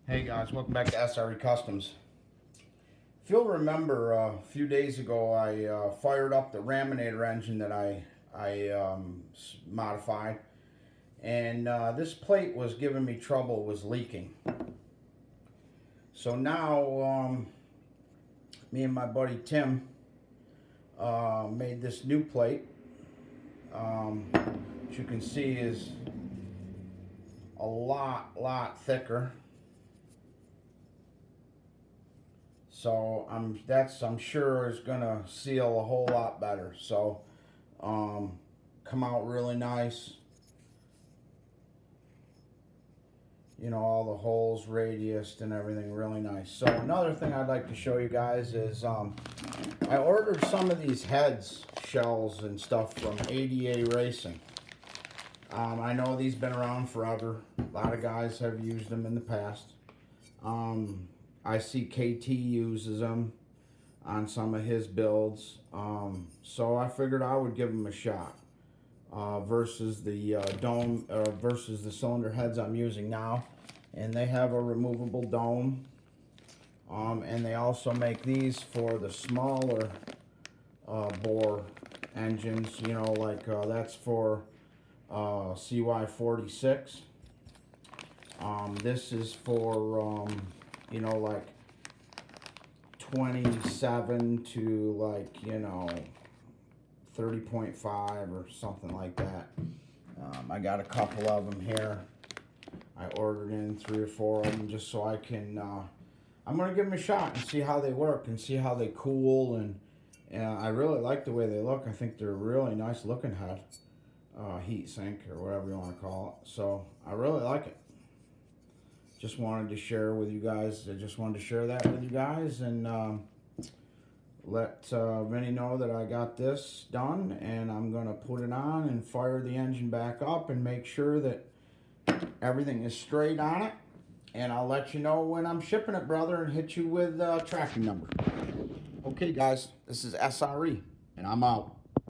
Hey guys, welcome back to SRE Customs. If you'll remember, a few days ago I fired up the Raminator engine that I modified, and this plate was giving me trouble, was leaking. So now me and my buddy Tim made this new plate, which you can see is a lot thicker. So I'm sure is gonna seal a whole lot better. So come out really nice. You know, all the holes radiused and everything really nice. So another thing I'd like to show you guys is I ordered some of these heads, shells and stuff from ADA Racing. I know these been around forever. A lot of guys have used them in the past. I see KT uses them on some of his builds, so I figured I would give them a shot versus the dome versus the cylinder heads I'm using now. And they have a removable dome, and they also make these for the smaller bore engines, you know, like that's for CY46. This is for you know, like 27 to like, you know, 30.5 or something like that. I got a couple of them here. I ordered in 3 or 4 of them just so I can, I'm going to give them a shot and see how they work and see how they cool. And I really like the way they look. I think they're a really nice looking head, heat sink or whatever you want to call it. So I really like it. Just wanted to share with you guys. I just wanted to share that with you guys and let Vinny know that I got this done, and I'm going to put it on and fire the engine back up and make sure that everything is straight on it. And I'll let you know when I'm shipping it, brother, and hit you with tracking number. Okay, guys, this is SRE, and I'm out.